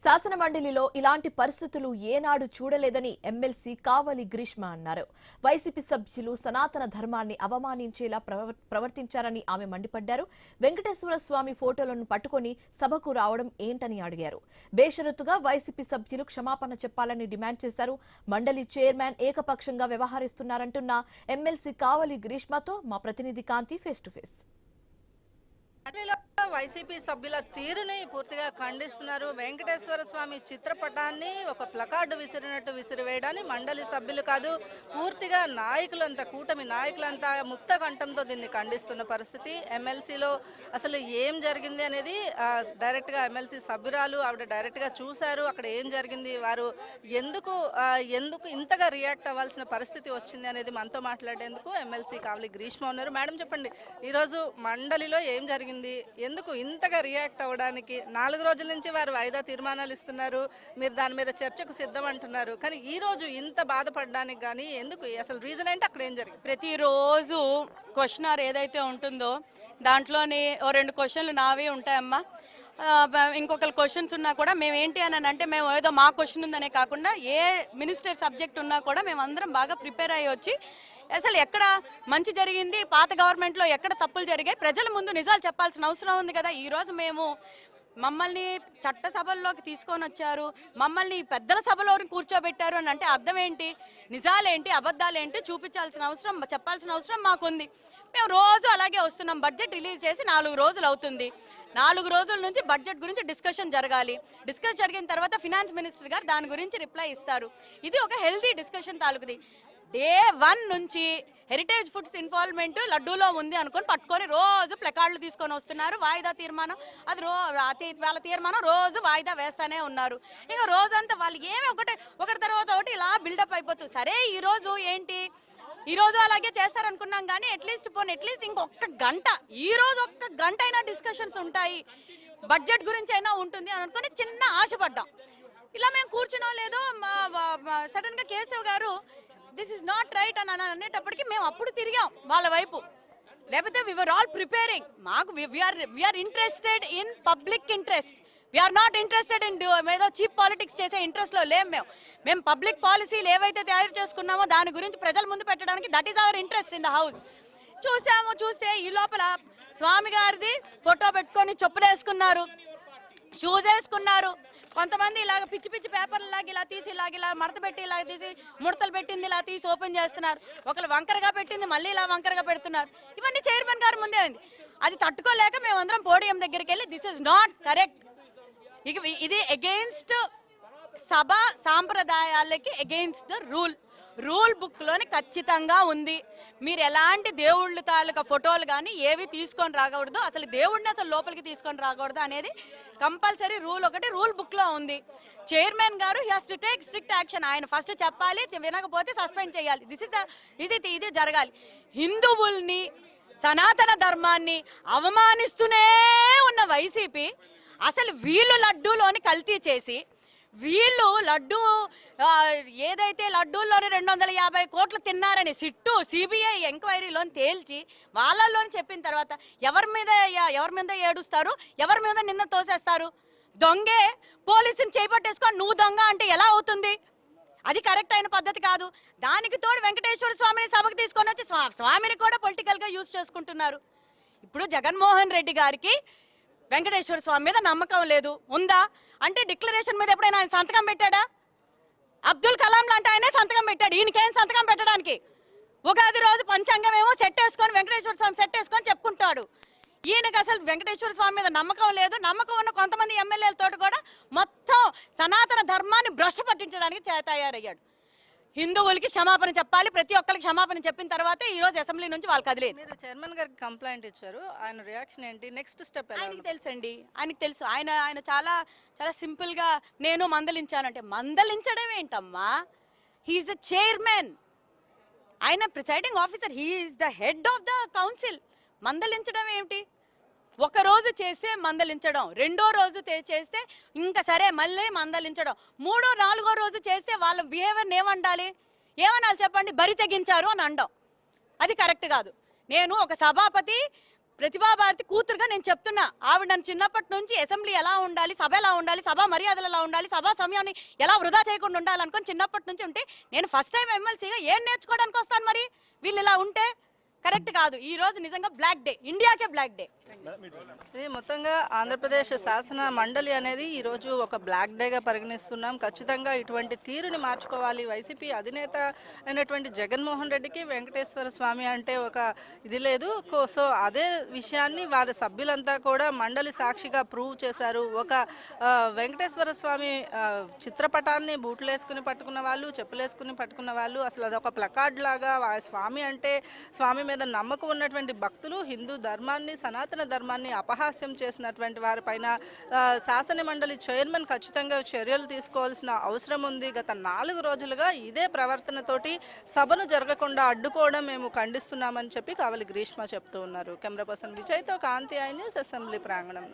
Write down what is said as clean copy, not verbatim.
శాసన మండలిలో ఇలాంటి పరిస్థితులు ఏనాడు చూడలేదని ఎమ్మెల్సీ కావలి గ్రీష్మ అన్నారు. వైసీపీ సభ్యులు సనాతన ధర్మాన్ని అవమానించేలా ప్రవర్తించారని ఆమె మండిపడ్డారు. వెంకటేశ్వర స్వామి ఫోటోలను పట్టుకొని సభకు రావడం ఏంటని అడిగారు. బేషరతుగా వైసీపీ సభ్యులు క్షమాపణ చెప్పాలని డిమాండ్ చేశారు. మండలి చైర్మన్ ఏకపక్షంగా వ్యవహరిస్తున్నారంటున్న ఎమ్మెల్సీ కావలి గ్రీష్మతో మా ప్రతినిధి కాంతి ఫేస్ టు ఫేస్. వైసీపీ సభ్యుల తీరుని పూర్తిగా ఖండిస్తున్నారు. వెంకటేశ్వర స్వామి చిత్రపటాన్ని ఒక ప్లకార్డు విసిరినట్టు విసిరివేయడాన్ని మండలి సభ్యులు కాదు, పూర్తిగా నాయకులంతా, కూటమి నాయకులంతా ముక్త కంఠంతో దీన్ని ఖండిస్తున్న పరిస్థితి. ఎమ్మెల్సీలో అసలు ఏం జరిగింది అనేది డైరెక్ట్గా ఎమ్మెల్సీ సభ్యురాలు ఆవిడ డైరెక్ట్గా చూశారు. అక్కడ ఏం జరిగింది, వారు ఎందుకు ఇంతగా రియాక్ట్ అవ్వాల్సిన పరిస్థితి వచ్చింది అనేది మనతో మాట్లాడేందుకు ఎమ్మెల్సీ కావలి గ్రీష్మ ఉన్నారు. మేడం చెప్పండి, ఈరోజు మండలిలో ఏం జరిగింది, ఎందుకు ఇంతగా రియాక్ట్ అవ్వడానికి? 4 రోజుల నుంచి వారు వాయిదా తీర్మానాలు ఇస్తున్నారు, మీరు దాని మీద చర్చకు సిద్ధం అంటున్నారు, కానీ ఈ రోజు ఇంత బాధపడడానికి కానీ ఎందుకు, అసలు రీజన్ ఏంటి, అక్కడ ఏం జరిగింది? ప్రతిరోజు క్వశ్చనర్ ఏదైతే ఉంటుందో దాంట్లోని 2 క్వశ్చన్లు నావే ఉంటాయమ్మా. ఇంకొకరి క్వశ్చన్స్ ఉన్నా కూడా మేము ఏంటి అని అంటే, మేము ఏదో మా క్వశ్చన్ ఉందనే కాకుండా ఏ మినిస్టర్ సబ్జెక్ట్ ఉన్నా కూడా మేము అందరం బాగా ప్రిపేర్ అయ్యి వచ్చి అసలు ఎక్కడ మంచి జరిగింది, పాత గవర్నమెంట్లో ఎక్కడ తప్పులు జరిగాయి, ప్రజల ముందు నిజాలు చెప్పాల్సిన అవసరం ఉంది కదా. ఈరోజు మమ్మల్ని చట్టసభల్లోకి తీసుకొని వచ్చారు, మమ్మల్ని పెద్దల సభలో కూర్చోబెట్టారు అని అంటే అర్థం ఏంటి? నిజాలేంటి, అబద్ధాలేంటి చూపించాల్సిన అవసరం, చెప్పాల్సిన అవసరం మాకుంది. మేము రోజు అలాగే వస్తున్నాం. బడ్జెట్ రిలీజ్ చేసి 4 రోజులు అవుతుంది. 4 రోజుల నుంచి బడ్జెట్ గురించి డిస్కషన్ జరగాలి. డిస్కస్ జరిగిన తర్వాత ఫినాన్స్ మినిస్టర్ గారు దాని గురించి రిప్లై ఇస్తారు. ఇది ఒక హెల్దీ డిస్కషన్ తాలూకుది. డే 1 నుంచి హెరిటేజ్ ఫుడ్స్ ఇన్వాల్వ్మెంట్ లడ్డూలో ఉంది అనుకొని పట్టుకొని రోజు ప్లకార్డులు తీసుకొని వస్తున్నారు. వాయిదా తీర్మానం, అది వాళ్ళ తీర్మానం రోజు వాయిదా వేస్తానే ఉన్నారు. ఇంకా రోజంతా వాళ్ళు ఏమి ఒకటి తర్వాత ఒకటి ఇలా బిల్డప్ అయిపోతుంది. సరే ఈరోజు ఏంటి, ఈరోజు అలాగే చేస్తారనుకున్నాం కానీ అట్లీస్ట్ ఇంకొక గంట, ఈరోజు ఒక్క గంట అయినా డిస్కషన్స్ ఉంటాయి, బడ్జెట్ గురించి అయినా ఉంటుంది అని అనుకుని చిన్న ఆశపడ్డాం. ఇలా మేము కూర్చున్నాం లేదో సడన్గా కేశవ్ గారు దిస్ ఈజ్ నాట్ రైట్ అని అనేటప్పటికి మేము అప్పుడు తిరిగాం వాళ్ళ వైపు. లేకపోతే వి వర్ ఆల్ ప్రిపేరింగ్. మాకు we're interested in public interest, we're not interested in ఏదో చీప్ పాలిటిక్స్ చేసే ఇంట్రెస్ట్లో లేము. మేము పబ్లిక్ పాలసీలు ఏవైతే తయారు చేసుకున్నామో దాని గురించి ప్రజల ముందు పెట్టడానికి, that is our interest in the house. చూస్తే ఈ లోపల స్వామి గారిది ఫోటో పెట్టుకొని చెప్పులు వేసుకున్నారు, షూస్ వేసుకున్నారు. కొంతమంది ఇలాగ పిచ్చి పేపర్లు లాగా ఇలా తీసి ఇలా మడత పెట్టి ఇలా తీసి ముడతలు పెట్టింది ఇలా తీసి ఓపెన్ చేస్తున్నారు. ఒకరు వంకరగా పెట్టింది మళ్ళీ ఇలా వంకరగా పెడుతున్నారు. ఇవన్నీ చైర్మన్ గారు ముందే ఉంది. అది తట్టుకోలేక మేమందరం పోడియం దగ్గరికి వెళ్ళి దిస్ ఇస్ నాట్ కరెక్ట్, ఇది against Sabha సాంప్రదాయాలకి against the rule book లోని ఖచ్చితంగా ఉంది. మీరు ఎలాంటి దేవుళ్ళ తాలూకా ఫోటోలు కానీ ఏవి తీసుకొని రాకూడదు, అసలు దేవుడిని అసలు లోపలికి తీసుకొని రాకూడదు అనేది కంపల్సరీ రూల్ బుక్ లో ఉంది. చైర్మన్ గారు he has to take strict action. ఆయన ఫస్ట్ చెప్పాలి, వినకపోతే సస్పెండ్ చేయాలి. ఇది జరగాలి. హిందువుల్ని, సనాతన ధర్మాన్ని అవమానిస్తూనే ఉన్న వైసీపీ అసలు వీళ్ళు లడ్డూలోని కల్తీ చేసి, వీళ్ళు ఏదైతే లడ్డూల్లోని 250 కోట్లు తిన్నారని సిబిఐ ఎంక్వైరీలో తేల్చి వాళ్ళల్లోని చెప్పిన తర్వాత ఎవరి మీద ఏడుస్తారు, ఎవరి మీద నిన్న తోసేస్తారు? దొంగే పోలీసుని చేపట్టేసుకొని నువ్వు దొంగ అంటే ఎలా అవుతుంది? అది కరెక్ట్ అయిన పద్ధతి కాదు. దానికి తోడు వెంకటేశ్వర స్వామిని సభకు తీసుకొని వచ్చి స్వామిని కూడా పొలిటికల్గా యూజ్ చేసుకుంటున్నారు. ఇప్పుడు జగన్మోహన్ రెడ్డి గారికి వెంకటేశ్వర స్వామి మీద నమ్మకం లేదు, ఉందా అంటే డిక్లరేషన్ మీద ఎప్పుడైనా ఆయన సంతకం పెట్టాడా? అబ్దుల్ కలాం లాంటి ఆయనే సంతకం పెట్టాడు, ఈయనకేం సంతకం పెట్టడానికి? ఉగాది రోజు పంచాంగం ఏమో సెట్ వేసుకొని వెంకటేశ్వర స్వామి సెట్ వేసుకొని చెప్పుకుంటాడు. ఈయనకి అసలు వెంకటేశ్వర స్వామి మీద నమ్మకం లేదు. నమ్మకం ఉన్న కొంతమంది ఎమ్మెల్యేలతో కూడా మొత్తం సనాతన ధర్మాన్ని భ్రష్టు పట్టించడానికి తయారయ్యాడు. హిందువులకి క్షమాపణ చెప్పాలి, ప్రతి ఒక్కరికి క్షమాపణ చెప్పిన తర్వాతే ఈ రోజు అసెంబ్లీ నుంచి వాళ్ళు కదిలేదు. మీరు చైర్మన్ గారికి కంప్లైంట్ ఇచ్చారు, ఆయన రియాక్షన్ ఏంటి, నెక్స్ట్ స్టెప్? ఆయనకి తెలుసండి, ఆయనకి తెలుసు. ఆయన చాలా చాలా సింపుల్ గా నేను మందలించానంటే, మందలించడం ఏంటమ్మా? హీఈస్ ద చైర్మన్, ఆయన presiding officer, he's the head of the council. మందలించడం ఏమిటి? ఒక రోజు చేస్తే మందలించడం, రెండో రోజు చేస్తే ఇంకా సరే మళ్ళీ మందలించడం, 3వ 4వ రోజు చేస్తే వాళ్ళ బిహేవియర్ని ఏమనాలి చెప్పండి? బరి తెగించారు అని అనడం అది కరెక్ట్ కాదు. నేను ఒక సభాపతి ప్రతిభా భారతి కూతురుగా నేను చెప్తున్నా. ఆవిడ నన్ను చిన్నప్పటి నుంచి అసెంబ్లీ ఎలా ఉండాలి, సభ ఎలా ఉండాలి, సభా మర్యాదలు ఎలా ఉండాలి, సభా సమయాన్ని ఎలా వృధా చేయకుండా ఉండాలనుకొని చిన్నప్పటి నుంచి ఉంటే నేను ఫస్ట్ టైం ఎమ్మెల్సీగా ఏం నేర్చుకోవడానికి వస్తాను? మరి వీళ్ళు ఇలా ఉంటే కరెక్ట్ కాదు. ఈ రోజు నిజంగా బ్లాక్ డే, ఇండియాకే బ్లాక్ డే. ఇది మొత్తంగా ఆంధ్రప్రదేశ్ శాసన మండలి అనేది ఈరోజు ఒక బ్లాక్ డేగా పరిగణిస్తున్నాం. ఖచ్చితంగా ఇటువంటి తీరుని మార్చుకోవాలి. వైసీపీ అధినేత అయినటువంటి జగన్మోహన్ రెడ్డికి వెంకటేశ్వర స్వామి అంటే ఒక ఇది లేదు. సో అదే విషయాన్ని వారి సభ్యులంతా కూడా మండలి సాక్షిగా ప్రూవ్ చేశారు. ఒక వెంకటేశ్వర స్వామి చిత్రపటాన్ని బూట్లు వేసుకుని పట్టుకున్న వాళ్ళు, చెప్పులేసుకుని పట్టుకున్న వాళ్ళు, అసలు అదొక ప్లకార్డ్ లాగా స్వామి అంటే స్వామి మీద నమ్మకం ఉన్నటువంటి భక్తులు హిందూ ధర్మాన్ని, సనాతన ధర్మాన్ని అపహాస్యం చేసినటువంటి వారిపైన శాసన మండలి చైర్మన్ ఖచ్చితంగా చర్యలు తీసుకోవాల్సిన అవసరం ఉంది. గత 4 రోజులుగా ఇదే ప్రవర్తనతోటి సభను జరగకుండా అడ్డుకోవడం మేము ఖండిస్తున్నామని చెప్పి కావలి గ్రీష్మ చెప్తూ ఉన్నారు. కెమెరా పర్సన్ విజయ్తో కాంతి, ఐ న్యూస్, అసెంబ్లీ ప్రాంగణం.